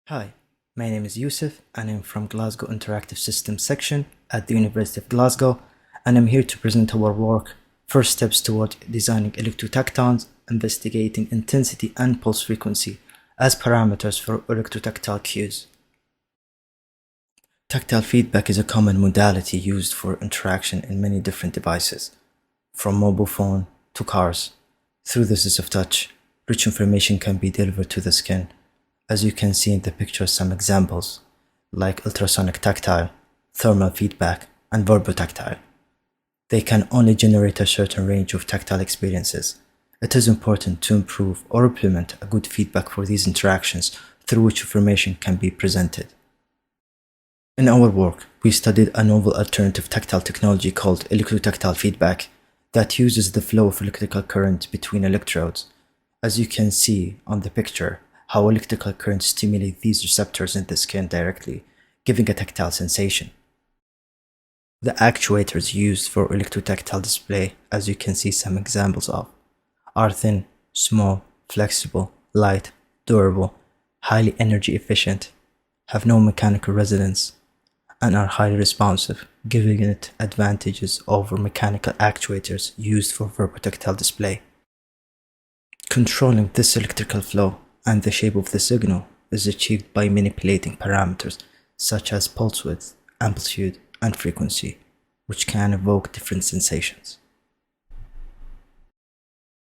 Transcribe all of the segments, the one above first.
Hi, my name is Yosuef and I'm from Glasgow Interactive Systems section at the University of Glasgow, and I'm here to present our work, First Steps Toward Designing Electrotactons, Investigating Intensity and Pulse Frequency as Parameters for Electrotactile Cues. Tactile feedback is a common modality used for interaction in many different devices, from mobile phone to cars. Through the use of touch, rich information can be delivered to the skin. As you can see in the picture, some examples like ultrasonic tactile, thermal feedback, and verbotactile. They can only generate a certain range of tactile experiences. It is important to improve or implement a good feedback for these interactions through which information can be presented. In our work, we studied a novel alternative tactile technology called electrotactile feedback that uses the flow of electrical current between electrodes. As you can see on the picture, how electrical current stimulate these receptors in the skin directly, giving a tactile sensation. The actuators used for electrotactile display, as you can see some examples of, are thin, small, flexible, light, durable, highly energy efficient, have no mechanical resonance, and are highly responsive, giving it advantages over mechanical actuators used for verbotactile display. Controlling this electrical flow and the shape of the signal is achieved by manipulating parameters such as pulse width, amplitude, and frequency, which can evoke different sensations.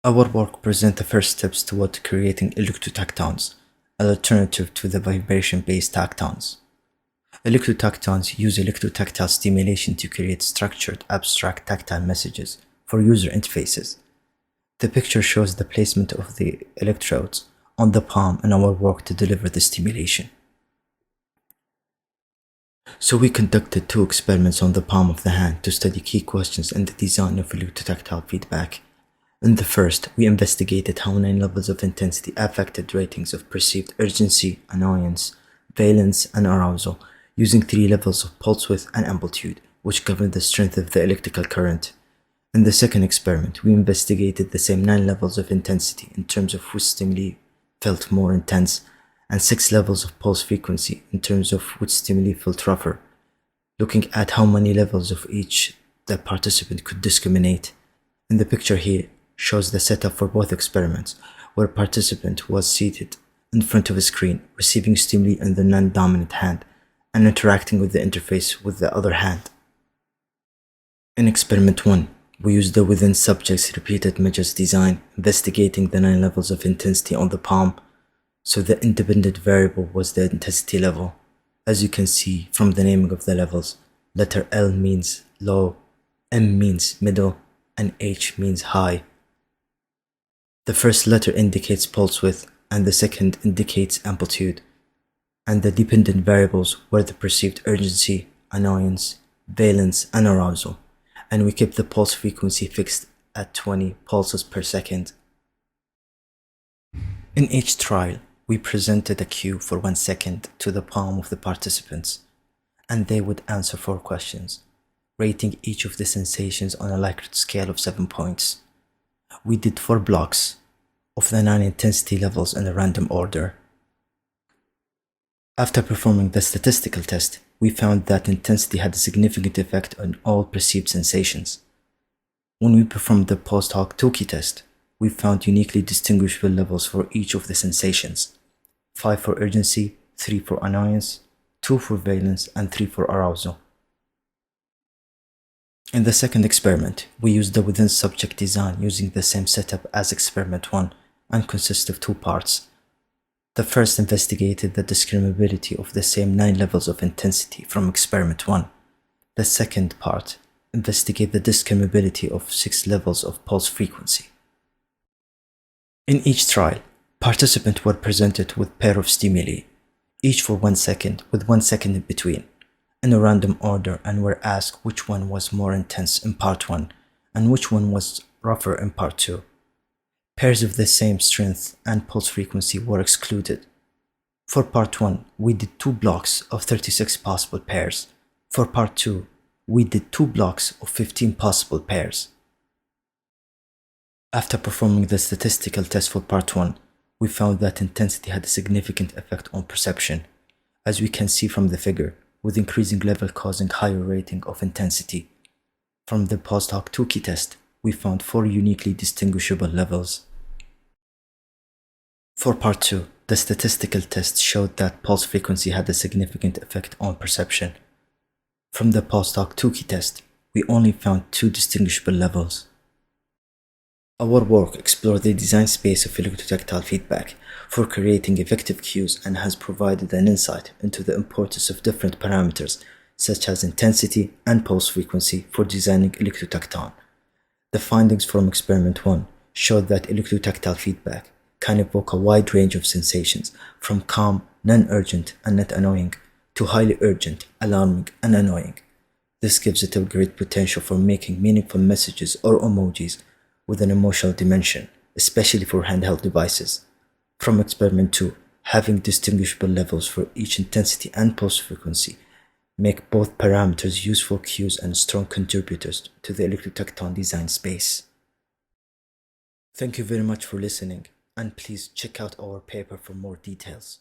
Our work presents the first steps toward creating electrotactons, an alternative to the vibration-based tactons. Electrotactons use electrotactile stimulation to create structured, abstract tactile messages for user interfaces. The picture shows the placement of the electrodes on the palm in our work to deliver the stimulation. So we conducted 2 experiments on the palm of the hand to study key questions in the design of electrotactile feedback. In the first, we investigated how 9 levels of intensity affected ratings of perceived urgency, annoyance, valence, and arousal, using 3 levels of pulse width and amplitude, which govern the strength of the electrical current. In the second experiment, we investigated the same 9 levels of intensity in terms of which stimuli felt more intense, and 6 levels of pulse frequency in terms of which stimuli felt rougher, looking at how many levels of each the participant could discriminate. In the picture here shows the setup for both experiments, where a participant was seated in front of a screen, receiving stimuli in the non-dominant hand and interacting with the interface with the other hand. In experiment 1, we used the within subjects repeated measures design, investigating the 9 levels of intensity on the palm, so the independent variable was the intensity level. As you can see from the naming of the levels, letter L means low, M means middle, and H means high. The first letter indicates pulse width, and the second indicates amplitude, and the dependent variables were the perceived urgency, annoyance, valence, and arousal, and we kept the pulse frequency fixed at 20 pulses per second. In each trial, we presented a cue for 1 second to the palm of the participants, and they would answer 4 questions, rating each of the sensations on a Likert scale of 7 points. We did 4 blocks of the 9 intensity levels in a random order. After performing the statistical test, we found that intensity had a significant effect on all perceived sensations. When we performed the post-hoc Tukey test, we found uniquely distinguishable levels for each of the sensations: 5 for urgency, 3 for annoyance, 2 for valence, and 3 for arousal. In the second experiment, we used the within subject design using the same setup as experiment 1 and consists of 2 parts. The first investigated the discriminability of the same 9 levels of intensity from experiment 1. The second part investigated the discriminability of 6 levels of pulse frequency. In each trial, participants were presented with a pair of stimuli, each for 1 second with 1 second in between, in a random order, and were asked which one was more intense in part 1 and which one was rougher in part 2. Pairs of the same strength and pulse frequency were excluded. For part 1, we did 2 blocks of 36 possible pairs. For part 2, we did 2 blocks of 15 possible pairs. After performing the statistical test for part 1, we found that intensity had a significant effect on perception, as we can see from the figure, with increasing level causing higher rating of intensity. From the post hoc Tukey test, we found 4 uniquely distinguishable levels. For part 2, the statistical test showed that pulse frequency had a significant effect on perception. From the post hoc Tukey test, we only found 2 distinguishable levels. Our work explored the design space of electrotactile feedback for creating effective cues and has provided an insight into the importance of different parameters such as intensity and pulse frequency for designing electrotacton. The findings from experiment 1 showed that electrotactile feedback can evoke a wide range of sensations from calm, non-urgent and not annoying to highly urgent, alarming and annoying. This gives it a great potential for making meaningful messages or emojis with an emotional dimension, especially for handheld devices. From experiment 2, having distinguishable levels for each intensity and pulse frequency make both parameters useful cues and strong contributors to the electrotacton design space. Thank you very much for listening, and please check out our paper for more details.